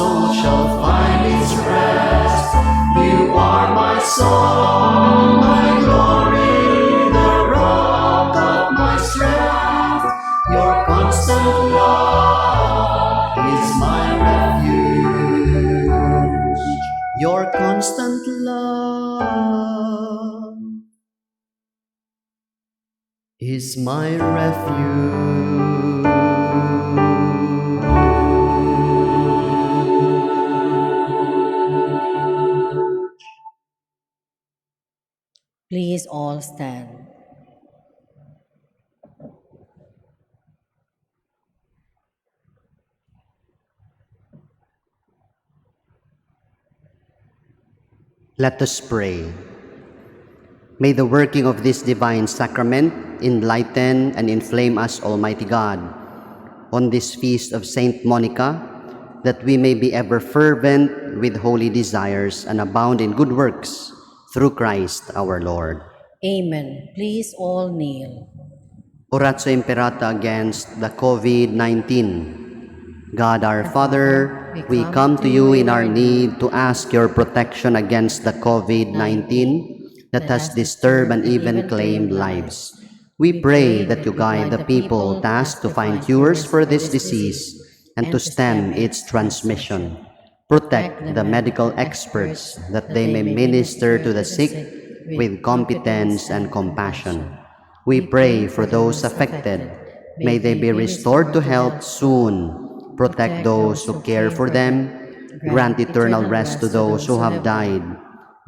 [SPEAKER 5] soul shall find its rest. You are my song, my glory, the rock of my strength. Your constant love is my refuge. Your constant love is my refuge.
[SPEAKER 3] Please all stand.
[SPEAKER 4] Let us pray. May the working of this divine sacrament enlighten and inflame us, Almighty God, on this feast of Saint Monica, that we may be ever fervent with holy desires and abound in good works through Christ our Lord.
[SPEAKER 3] Amen. Please all kneel.
[SPEAKER 4] Oratio Imperata against the COVID-19. God our Father, we come to you in our need to ask your protection against the COVID-19 that has disturbed and even claimed lives. We pray that you guide the people tasked to find cures for this disease and to stem its transmission. Protect the medical experts that they may minister to the sick with competence and compassion. We pray for those affected. May they be restored to health soon. Protect those who care for them. Grant eternal rest to those who have died.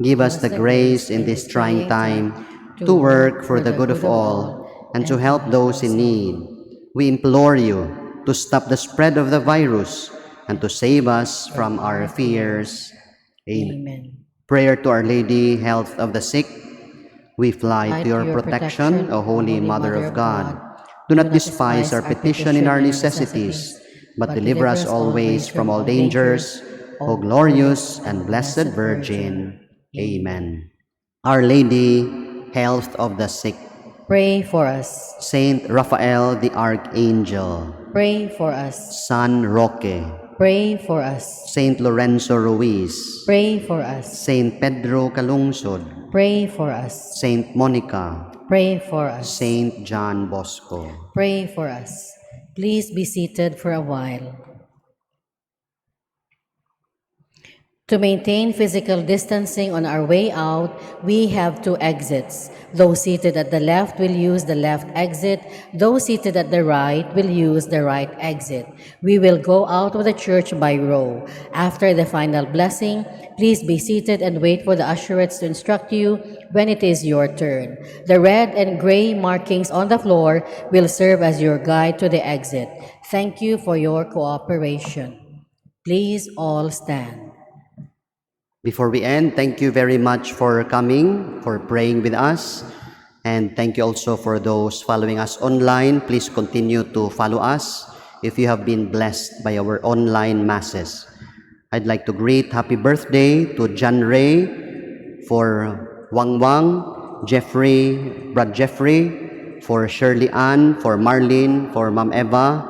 [SPEAKER 4] Give us the grace in this trying time to work for the good of all and to help those in need. We implore you to stop the spread of the virus and to save us from our fears. Amen.
[SPEAKER 3] Amen.
[SPEAKER 4] Prayer to Our Lady, health of the sick. We fly to your protection, O Holy Mother of God. Do not despise our petition in our necessities, but deliver us always from all dangers, O glorious and blessed Virgin. Amen. Our Lady, health of the sick.
[SPEAKER 3] Pray for us.
[SPEAKER 4] Saint Raphael the Archangel.
[SPEAKER 3] Pray for us.
[SPEAKER 4] San Roque.
[SPEAKER 3] Pray for us.
[SPEAKER 4] Saint Lorenzo Ruiz.
[SPEAKER 3] Pray for us.
[SPEAKER 4] Saint Pedro Calungsod.
[SPEAKER 3] Pray for us.
[SPEAKER 4] Saint Monica.
[SPEAKER 3] Pray for us.
[SPEAKER 4] Saint John Bosco.
[SPEAKER 3] Pray for us. Please be seated for a while. To maintain physical distancing on our way out, we have two exits. Those seated at the left will use the left exit. Those seated at the right will use the right exit. We will go out of the church by row. After the final blessing, please be seated and wait for the usherettes to instruct you when it is your turn. The red and gray markings on the floor will serve as your guide to the exit. Thank you for your cooperation. Please all stand.
[SPEAKER 4] Before we end, thank you very much for coming, for praying with us. And thank you also for those following us online. Please continue to follow us if you have been blessed by our online masses. I'd like to greet happy birthday to John Ray, for Wang Wang, Jeffrey, Brad Jeffrey, for Shirley Ann, for Marlene, for Ma'am Eva,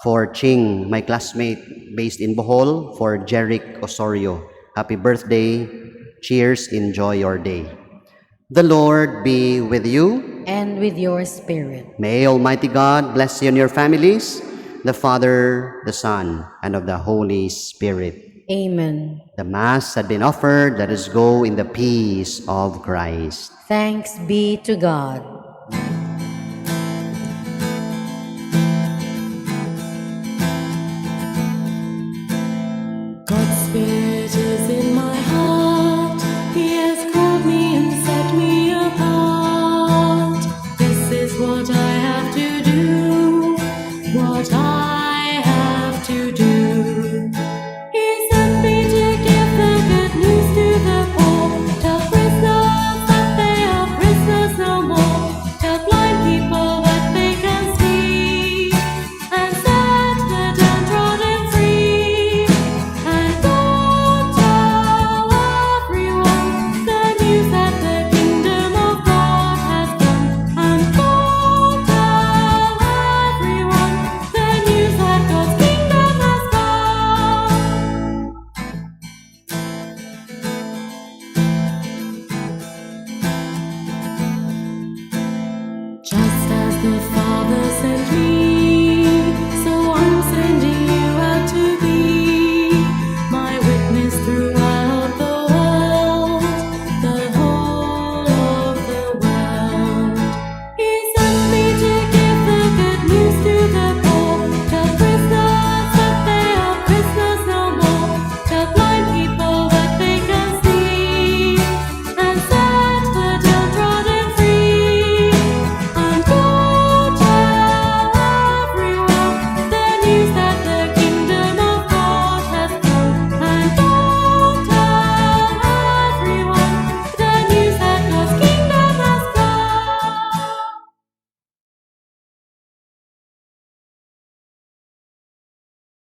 [SPEAKER 4] for Ching, my classmate based in Bohol, for Jeric Osorio. Happy birthday. Cheers. Enjoy your day. The Lord be with you.
[SPEAKER 3] And with your spirit.
[SPEAKER 4] May Almighty God bless you and your families, the Father, the Son, and of the Holy Spirit.
[SPEAKER 3] Amen.
[SPEAKER 4] The Mass had been offered. Let us go in the peace of Christ.
[SPEAKER 3] Thanks be to God.